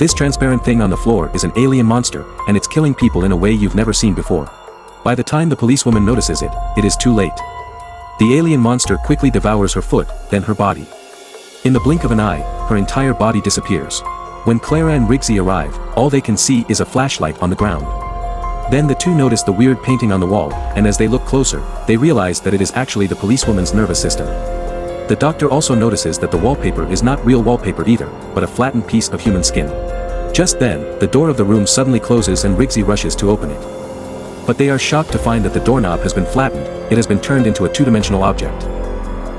This transparent thing on the floor is an alien monster, and it's killing people in a way you've never seen before. By the time the policewoman notices it, it is too late. The alien monster quickly devours her foot, then her body. In the blink of an eye, her entire body disappears. When Clara and Rigsy arrive, all they can see is a flashlight on the ground. Then the two notice the weird painting on the wall, and as they look closer, they realize that it is actually the policewoman's nervous system. The doctor also notices that the wallpaper is not real wallpaper either, but a flattened piece of human skin. Just then, the door of the room suddenly closes and Rigsy rushes to open it. But they are shocked to find that the doorknob has been flattened, it has been turned into a two-dimensional object.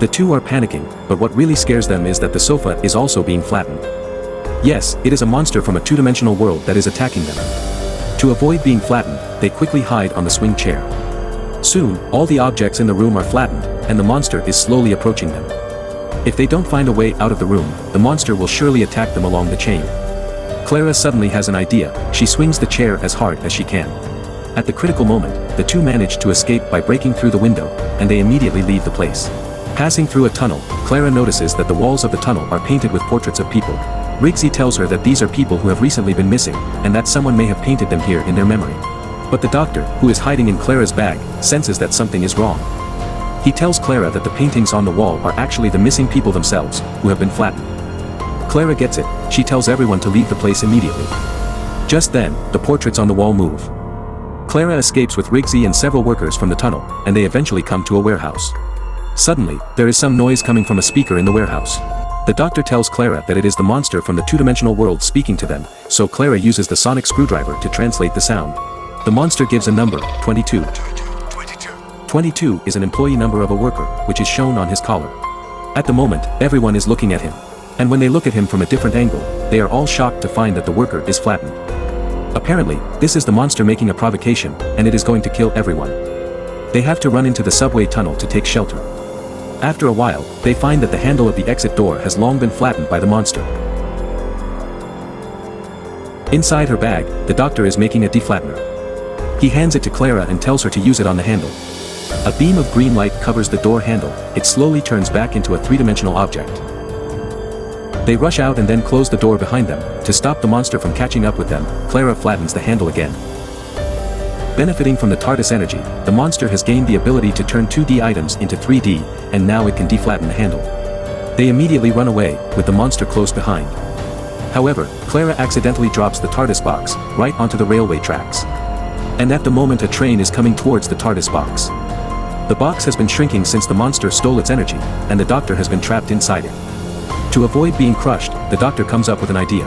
The two are panicking, but what really scares them is that the sofa is also being flattened. Yes, it is a monster from a two-dimensional world that is attacking them. To avoid being flattened, they quickly hide on the swing chair. Soon, all the objects in the room are flattened, and the monster is slowly approaching them. If they don't find a way out of the room, the monster will surely attack them along the chain. Clara suddenly has an idea, she swings the chair as hard as she can. At the critical moment, the two manage to escape by breaking through the window, and they immediately leave the place. Passing through a tunnel, Clara notices that the walls of the tunnel are painted with portraits of people. Rigsy tells her that these are people who have recently been missing, and that someone may have painted them here in their memory. But the doctor, who is hiding in Clara's bag, senses that something is wrong. He tells Clara that the paintings on the wall are actually the missing people themselves, who have been flattened. Clara gets it, she tells everyone to leave the place immediately. Just then, the portraits on the wall move. Clara escapes with Rigsy and several workers from the tunnel, and they eventually come to a warehouse. Suddenly, there is some noise coming from a speaker in the warehouse. The doctor tells Clara that it is the monster from the two-dimensional world speaking to them, so Clara uses the sonic screwdriver to translate the sound. The monster gives a number, 22. 22 is an employee number of a worker, which is shown on his collar. At the moment, everyone is looking at him. And when they look at him from a different angle, they are all shocked to find that the worker is flattened. Apparently, this is the monster making a provocation, and it is going to kill everyone. They have to run into the subway tunnel to take shelter. After a while, they find that the handle of the exit door has long been flattened by the monster. Inside her bag, the doctor is making a deflattener. He hands it to Clara and tells her to use it on the handle. A beam of green light covers the door handle, it slowly turns back into a three-dimensional object. They rush out and then close the door behind them. To stop the monster from catching up with them, Clara flattens the handle again. Benefiting from the Tardis energy, the monster has gained the ability to turn 2D items into 3D, and now it can deflatten the handle. They immediately run away, with the monster close behind. However, Clara accidentally drops the Tardis box, right onto the railway tracks. And at the moment a train is coming towards the Tardis box. The box has been shrinking since the monster stole its energy, and the doctor has been trapped inside it. To avoid being crushed, the doctor comes up with an idea.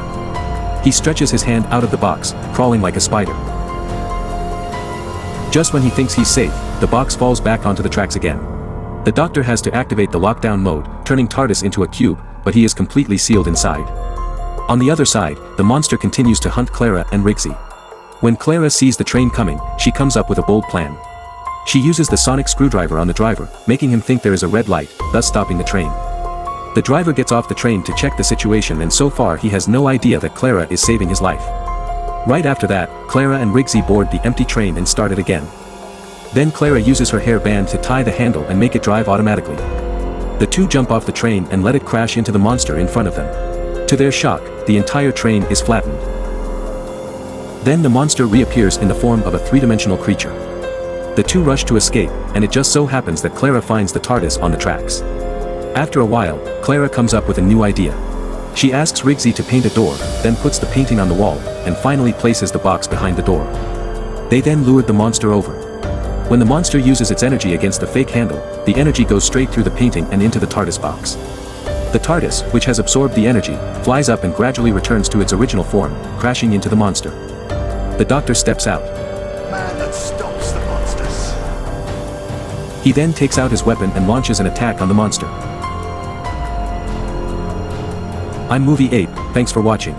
He stretches his hand out of the box, crawling like a spider. Just when he thinks he's safe, the box falls back onto the tracks again. The doctor has to activate the lockdown mode, turning Tardis into a cube, but he is completely sealed inside. On the other side, the monster continues to hunt Clara and Rigsy. When Clara sees the train coming, she comes up with a bold plan. She uses the sonic screwdriver on the driver, making him think there is a red light, thus stopping the train. The driver gets off the train to check the situation, and so far he has no idea that Clara is saving his life. Right after that, Clara and Rigsy board the empty train and start it again. Then Clara uses her hair band to tie the handle and make it drive automatically. The two jump off the train and let it crash into the monster in front of them. To their shock, the entire train is flattened. Then the monster reappears in the form of a three-dimensional creature. The two rush to escape, and it just so happens that Clara finds the Tardis on the tracks. After a while, Clara comes up with a new idea. She asks Rigsy to paint a door, then puts the painting on the wall, and finally places the box behind the door. They then lured the monster over. When the monster uses its energy against the fake handle, the energy goes straight through the painting and into the Tardis box. The Tardis, which has absorbed the energy, flies up and gradually returns to its original form, crashing into the monster. The doctor steps out. Man that stops the monsters. He then takes out his weapon and launches an attack on the monster. I'm Movie Ape, thanks for watching.